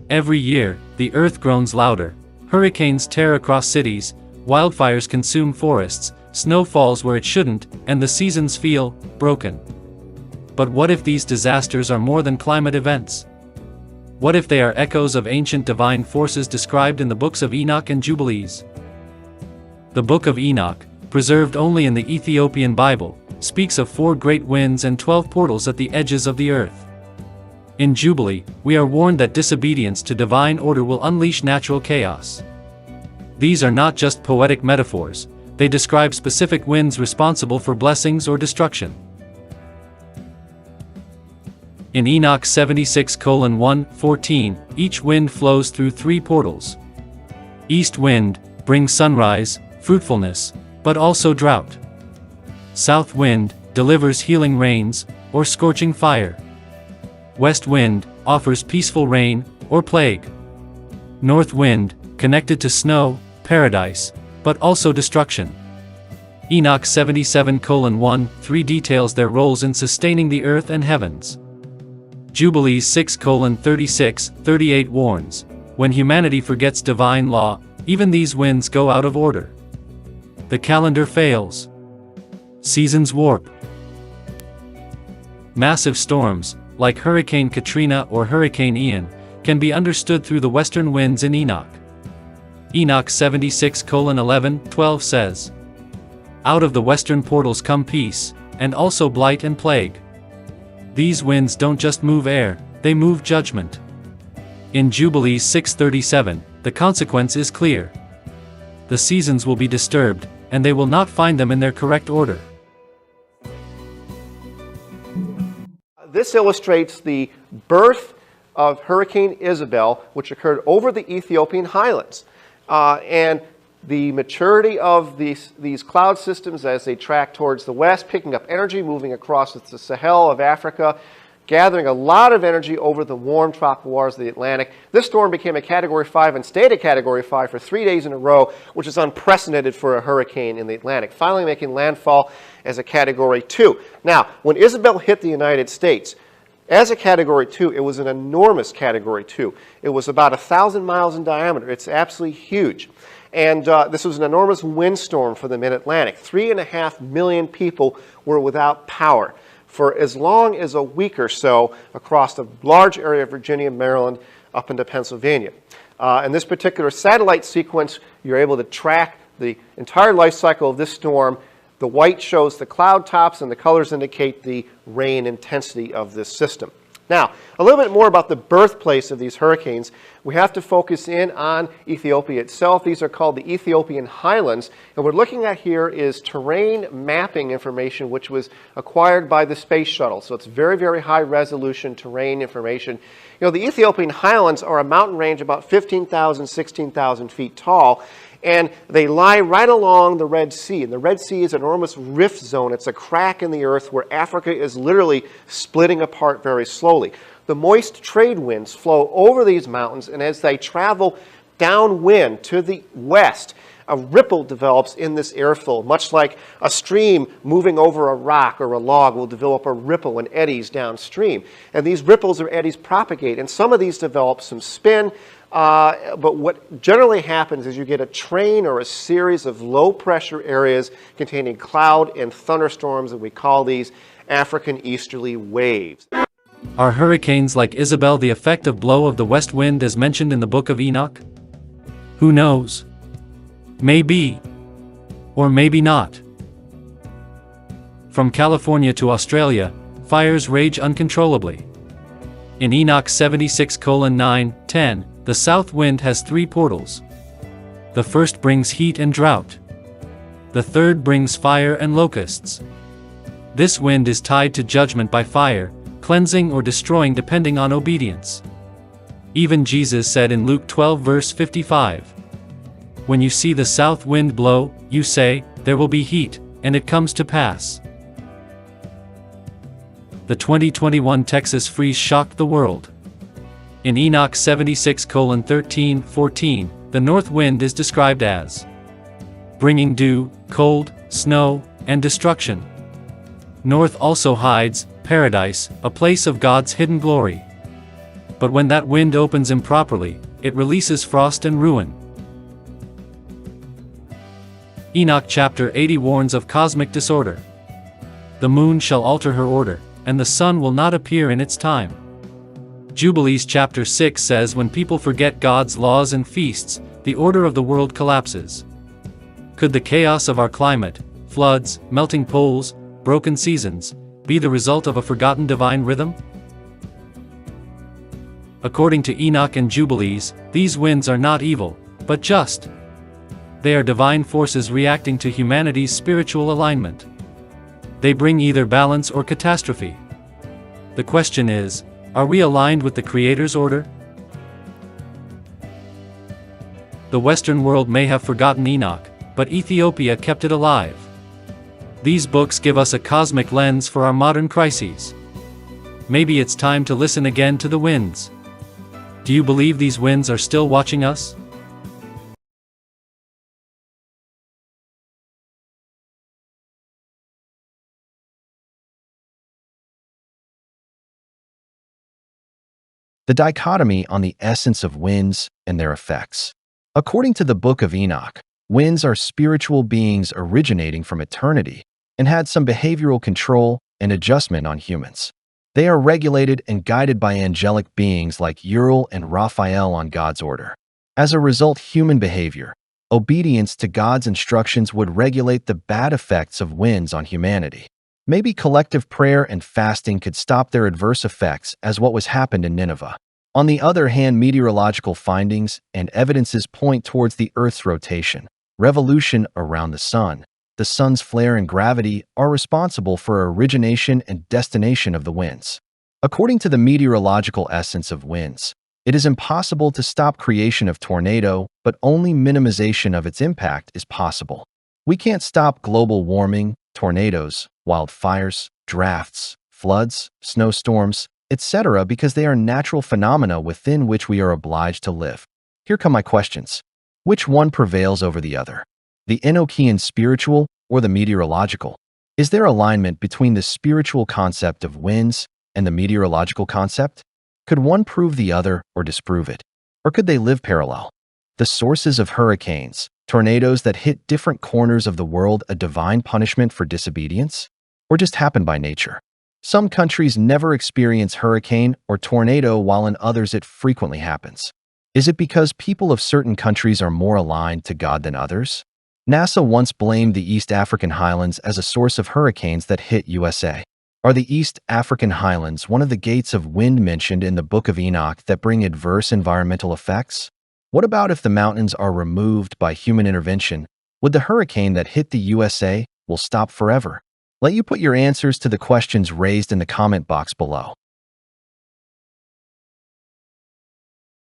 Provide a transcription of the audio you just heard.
Every year, the earth groans louder, hurricanes tear across cities, wildfires consume forests, snow falls where it shouldn't, and the seasons feel broken. But what if these disasters are more than climate events? What if they are echoes of ancient divine forces described in the books of Enoch and Jubilees? The Book of Enoch, preserved only in the Ethiopian Bible, speaks of 4 great winds and 12 portals at the edges of the earth. In Jubilee, we are warned that disobedience to divine order will unleash natural chaos. These are not just poetic metaphors, they describe specific winds responsible for blessings or destruction. In Enoch 76:1-14, each wind flows through 3 portals. East wind brings sunrise, fruitfulness, but also drought. South wind delivers healing rains, or scorching fire. West wind offers peaceful rain, or plague. North wind, connected to snow, paradise, but also destruction. Enoch 77:1-3 details their roles in sustaining the earth and heavens. Jubilees 6:36-38 warns, when humanity forgets divine law, even these winds go out of order. The calendar fails. Seasons warp. Massive storms, like Hurricane Katrina or Hurricane Ian, can be understood through the western winds in Enoch. Enoch 76:11-12 says, "Out of the western portals come peace, and also blight and plague." These winds don't just move air, they move judgment. In Jubilees 6:37, the consequence is clear. The seasons will be disturbed, and they will not find them in their correct order. This illustrates the birth of Hurricane Isabel, which occurred over the Ethiopian Highlands. And the maturity of these cloud systems as they track towards the west, picking up energy, moving across the Sahel of Africa, gathering a lot of energy over the warm tropical waters of the Atlantic. This storm became a Category 5 and stayed a Category 5 for 3 days in a row, which is unprecedented for a hurricane in the Atlantic, finally making landfall as a Category 2. Now, when Isabel hit the United States, as a Category 2, it was an enormous Category 2. It was about 1,000 miles in diameter. It's absolutely huge. And this was an enormous windstorm for the mid-Atlantic. 3.5 million people were without power for as long as a week or so across a large area of Virginia, Maryland, up into Pennsylvania. In this particular satellite sequence, you're able to track the entire life cycle of this storm. The white shows the cloud tops, and the colors indicate the rain intensity of this system. Now, a little bit more about the birthplace of these hurricanes. We have to focus in on Ethiopia itself. These are called the Ethiopian Highlands. And what we're looking at here is terrain mapping information which was acquired by the space shuttle. So it's very, very high resolution terrain information. You know, the Ethiopian Highlands are a mountain range about 15,000, 16,000 feet tall. And they lie right along the Red Sea. And the Red Sea is an enormous rift zone. It's a crack in the earth where Africa is literally splitting apart very slowly. The moist trade winds flow over these mountains, and as they travel downwind to the west, a ripple develops in this airflow, much like a stream moving over a rock or a log will develop a ripple and eddies downstream. And these ripples or eddies propagate, and some of these develop some spin. But what generally happens is you get a train or a series of low-pressure areas containing cloud and thunderstorms, and we call these African easterly waves. Are hurricanes like Isabel the effect of blow of the west wind as mentioned in the Book of Enoch? Who knows? Maybe. Or maybe not. From California to Australia, fires rage uncontrollably. In Enoch 76:9-10, the south wind has 3 portals. The first brings heat and drought. The third brings fire and locusts. This wind is tied to judgment by fire, cleansing or destroying depending on obedience. Even Jesus said in Luke 12:55, "When you see the south wind blow, you say, 'There will be heat,' and it comes to pass." The 2021 Texas freeze shocked the world. In Enoch 76:13-14, the north wind is described as bringing dew, cold, snow, and destruction. North also hides paradise, a place of God's hidden glory. But when that wind opens improperly, it releases frost and ruin. Enoch chapter 80 warns of cosmic disorder. The moon shall alter her order, and the sun will not appear in its time. Jubilees chapter 6 says when people forget God's laws and feasts, the order of the world collapses. Could the chaos of our climate, floods, melting poles, broken seasons, be the result of a forgotten divine rhythm? According to Enoch and Jubilees, these winds are not evil, but just. They are divine forces reacting to humanity's spiritual alignment. They bring either balance or catastrophe. The question is, are we aligned with the Creator's order? The Western world may have forgotten Enoch, but Ethiopia kept it alive. These books give us a cosmic lens for our modern crises. Maybe it's time to listen again to the winds. Do you believe these winds are still watching us? The dichotomy on the essence of winds and their effects. According to the Book of Enoch, winds are spiritual beings originating from eternity and had some behavioral control and adjustment on humans. They are regulated and guided by angelic beings like Uriel and Raphael on God's order. As a result, human behavior, obedience to God's instructions would regulate the bad effects of winds on humanity. Maybe collective prayer and fasting could stop their adverse effects as what was happened in Nineveh. On the other hand, meteorological findings and evidences point towards the Earth's rotation, revolution around the sun's flare and gravity are responsible for origination and destination of the winds. According to the meteorological essence of winds, it is impossible to stop creation of tornado, but only minimization of its impact is possible. We can't stop global warming, tornadoes, wildfires, droughts, floods, snowstorms, etc. because they are natural phenomena within which we are obliged to live. Here come my questions. Which one prevails over the other? The Enochian spiritual or the meteorological? Is there alignment between the spiritual concept of winds and the meteorological concept? Could one prove the other or disprove it? Or could they live parallel? The sources of hurricanes, tornadoes that hit different corners of the world, a divine punishment for disobedience? Or just happen by nature? Some countries never experience hurricane or tornado while in others it frequently happens. Is it because people of certain countries are more aligned to God than others? NASA once blamed the East African Highlands as a source of hurricanes that hit USA. Are the East African Highlands one of the gates of wind mentioned in the Book of Enoch that bring adverse environmental effects? What about if the mountains are removed by human intervention? Would the hurricane that hit the USA will stop forever? Let you put your answers to the questions raised in the comment box below.